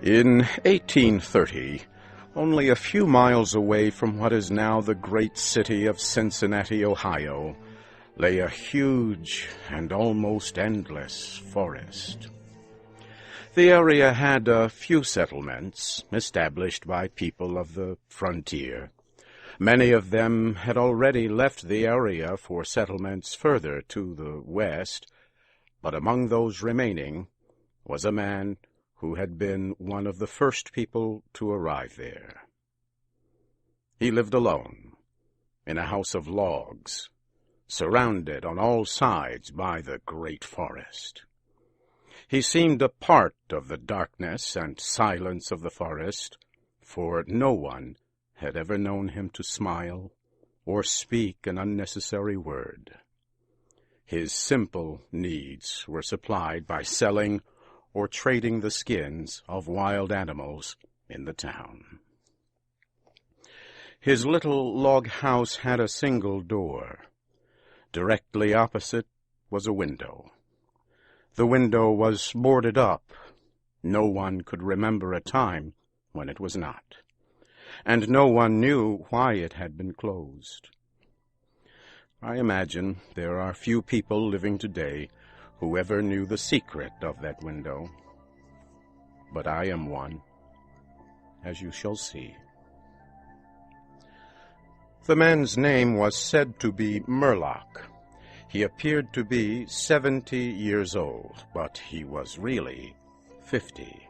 In 1830, only a few miles away from what is now the great city of Cincinnati, Ohio, lay a huge and almost endless forest. The area had a few settlements established by people of the frontier. Many of them had already left the area for settlements further to the west, but among those remaining was a man who had been one of the first people to arrive there. He lived alone, in a house of logs, surrounded on all sides by the great forest. He seemed a part of the darkness and silence of the forest, for no one had ever known him to smile or speak an unnecessary word. His simple needs were supplied by selling or trading the skins of wild animals in the town. His little log house had a single door. Directly opposite was a window. The window was boarded up. No one could remember a time when it was not, and no one knew why it had been closed. I imagine there are few people living today who ever knew the secret of that window, but I am one, as you shall see. The man's name was said to be Murlock. He appeared to be 70 years old, but he was really 50.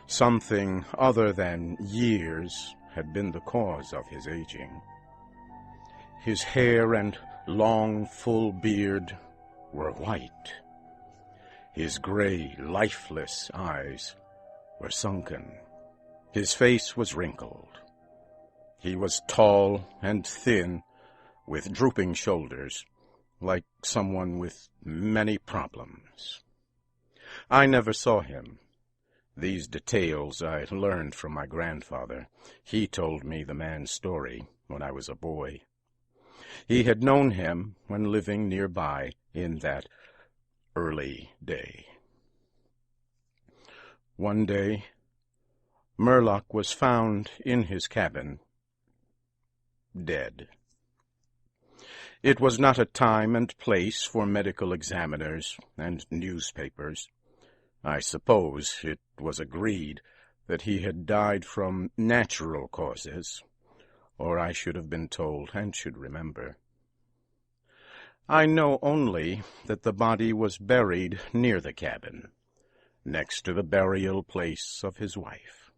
Something other than years had been the cause of his aging. His hair and long, full beard were white. His gray, lifeless eyes were sunken. His face was wrinkled. He was tall and thin, with drooping shoulders, like someone with many problems. I never saw him. These details I learned from my grandfather. He told me the man's story when I was a boy. He had known him when living nearby in that early day. One day, Murlock was found in his cabin, dead. It was not a time and place for medical examiners and newspapers. I suppose it was agreed that he had died from natural causes, or I should have been told and should remember. I know only that the body was buried near the cabin, next to the burial place of his wife.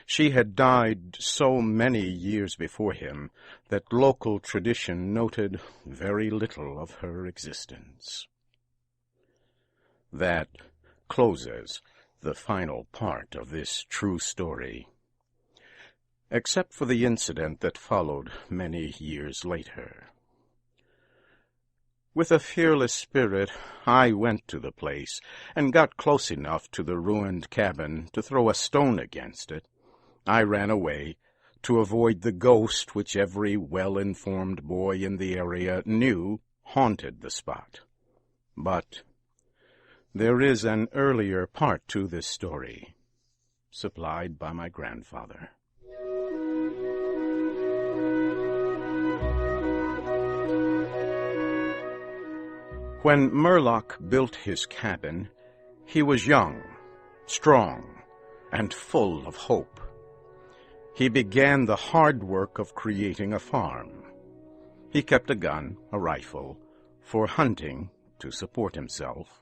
She had died so many years before him that local tradition noted very little of her existence. That closes the final part of this true story, except for the incident that followed many years later. With a fearless spirit, I went to the place and got close enough to the ruined cabin to throw a stone against it. I ran away to avoid the ghost which every well-informed boy in the area knew haunted the spot. But there is an earlier part to this story, supplied by my grandfather. When Murlock built his cabin, he was young, strong, and full of hope. He began the hard work of creating a farm. He kept a gun, a rifle, for hunting to support himself.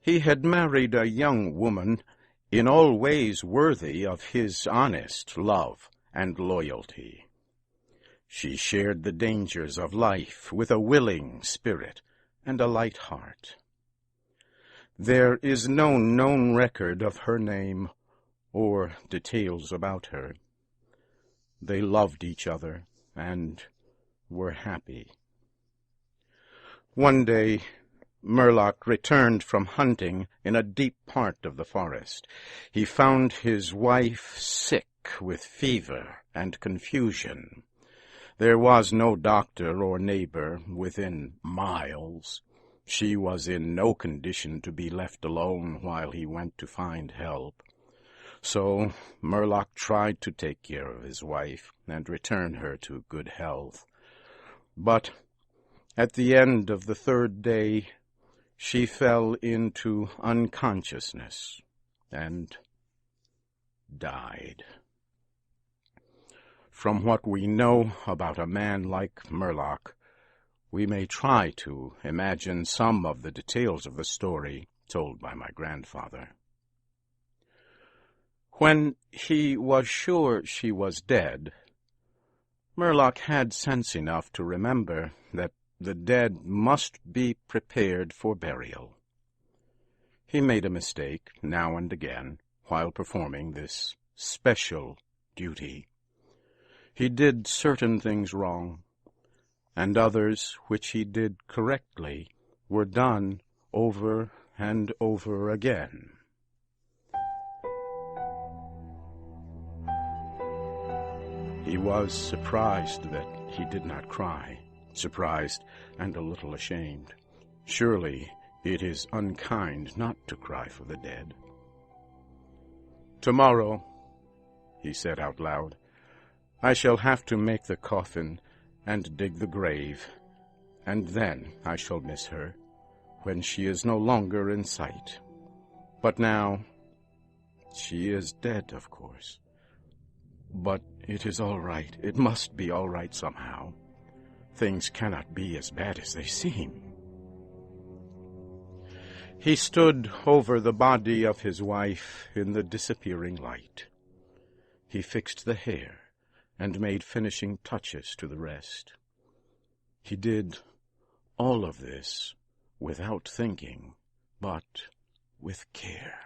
He had married a young woman in all ways worthy of his honest love and loyalty. She shared the dangers of life with a willing spirit and a light heart. There is no known record of her name or details about her. They loved each other and were happy. One day, Murlock returned from hunting in a deep part of the forest. He found his wife sick with fever and confusion. There was no doctor or neighbor within miles. She was in no condition to be left alone while he went to find help. So Murlock tried to take care of his wife and return her to good health. But at the end of the third day, she fell into unconsciousness and died. From what we know about a man like Murlock, we may try to imagine some of the details of the story told by my grandfather. When he was sure she was dead, Murlock had sense enough to remember that the dead must be prepared for burial. He made a mistake now and again while performing this special duty. He did certain things wrong, and others which he did correctly were done over and over again. He was surprised that he did not cry, surprised and a little ashamed. Surely it is unkind not to cry for the dead. "Tomorrow," he said out loud, "I shall have to make the coffin and dig the grave, and then I shall miss her, when she is no longer in sight. But now, she is dead, of course. But it is all right. It must be all right somehow. Things cannot be as bad as they seem." He stood over the body of his wife in the disappearing light. He fixed the hair and made finishing touches to the rest. He did all of this without thinking, but with care.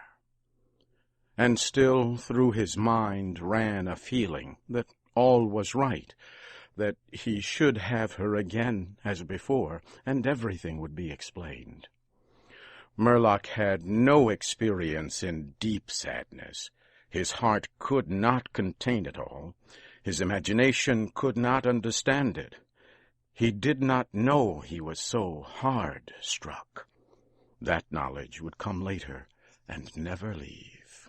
And still through his mind ran a feeling that all was right, that he should have her again as before, and everything would be explained. Murlock had no experience in deep sadness. His heart could not contain it all. His imagination could not understand it. He did not know he was so hard struck. That knowledge would come later and never leave.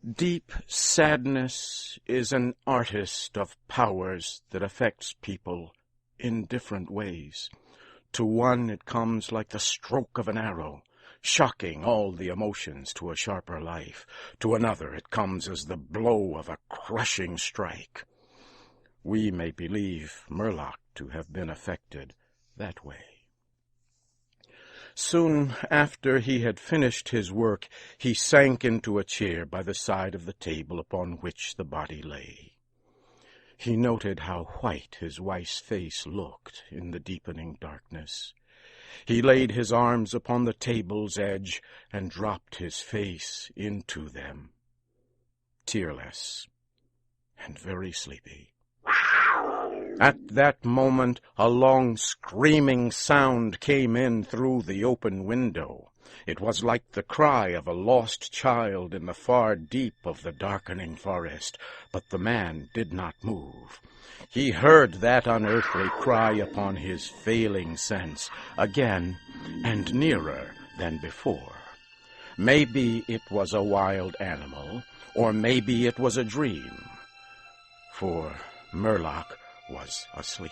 Deep sadness is an artist of powers that affects people in different ways. To one it comes like the stroke of an arrow, shocking all the emotions to a sharper life. To another it comes as the blow of a crushing strike. We may believe Murlock to have been affected that way. Soon after he had finished his work, he sank into a chair by the side of the table upon which the body lay. He noted how white his wife's face looked in the deepening darkness. He laid his arms upon the table's edge and dropped his face into them, tearless and very sleepy. At that moment, a long screaming sound came in through the open window. It was like the cry of a lost child in the far deep of the darkening forest, but the man did not move. He heard that unearthly cry upon his failing sense, again and nearer than before. Maybe it was a wild animal, or maybe it was a dream, for Murlock was asleep.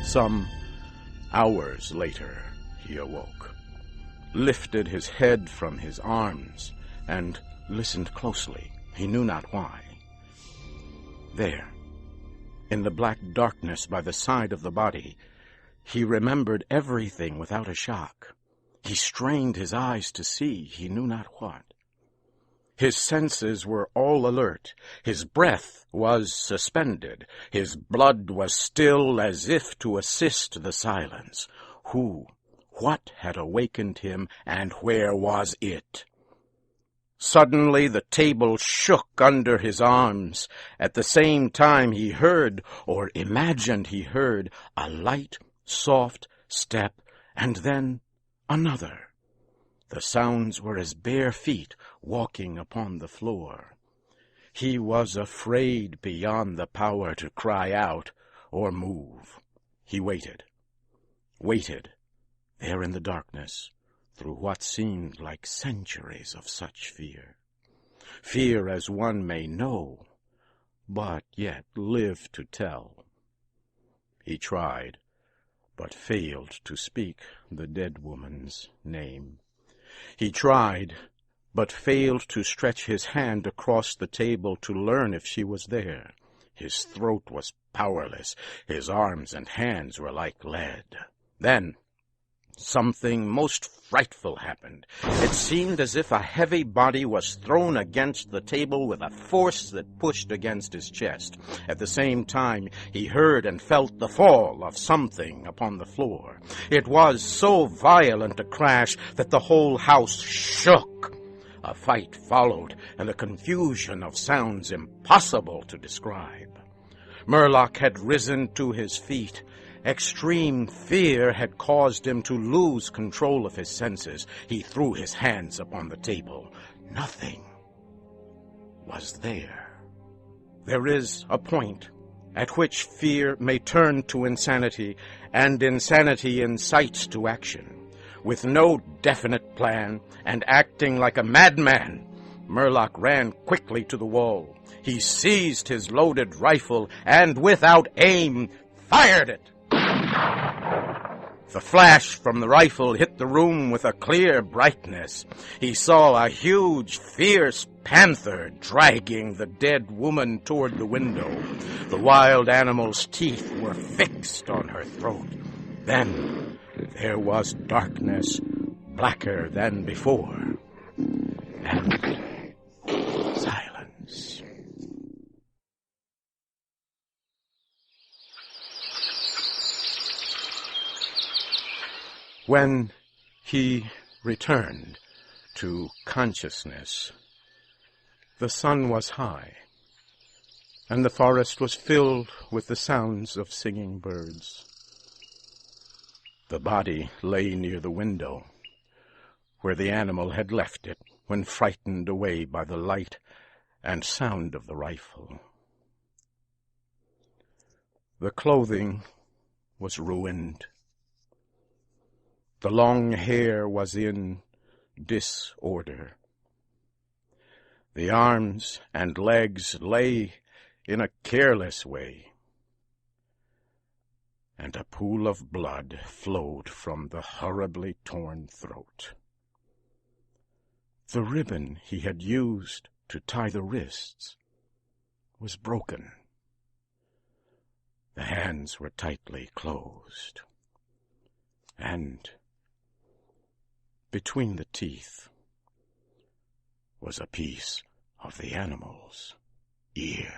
Some hours later, he awoke, lifted his head from his arms, and listened closely. He knew not why. There, in the black darkness by the side of the body, he remembered everything without a shock. He strained his eyes to see he knew not what. His senses were all alert. His breath was suspended. His blood was still as if to assist the silence. Who, what had awakened him, and where was it? Suddenly the table shook under his arms. At the same time he heard, or imagined he heard, a light, soft step, and then another, The sounds were his bare feet walking upon the floor. He was afraid beyond the power to cry out or move. He waited, there in the darkness, through what seemed like centuries of such fear. Fear as one may know, but yet live to tell. He tried, but failed to speak the dead woman's name. He tried, but failed to stretch his hand across the table to learn if she was there. His throat was powerless. His arms and hands were like lead. Then something most frightful happened. It seemed as if a heavy body was thrown against the table with a force that pushed against his chest. At the same time, he heard and felt the fall of something upon the floor. It was so violent a crash that the whole house shook. A fight followed, and a confusion of sounds impossible to describe. Murlock had risen to his feet. Extreme fear had caused him to lose control of his senses. He threw his hands upon the table. Nothing was there. There is a point at which fear may turn to insanity, and insanity incites to action. With no definite plan, and acting like a madman, Murlock ran quickly to the wall. He seized his loaded rifle, and without aim, fired it. The flash from the rifle hit the room with a clear brightness. He saw a huge, fierce panther dragging the dead woman toward the window. The wild animal's teeth were fixed on her throat. Then there was darkness, blacker than before, and silence. When he returned to consciousness, the sun was high, and the forest was filled with the sounds of singing birds. The body lay near the window, where the animal had left it when frightened away by the light and sound of the rifle. The clothing was ruined. The long hair was in disorder. The arms and legs lay in a careless way, and a pool of blood flowed from the horribly torn throat. The ribbon he had used to tie the wrists was broken. The hands were tightly closed, and between the teeth was a piece of the animal's ear.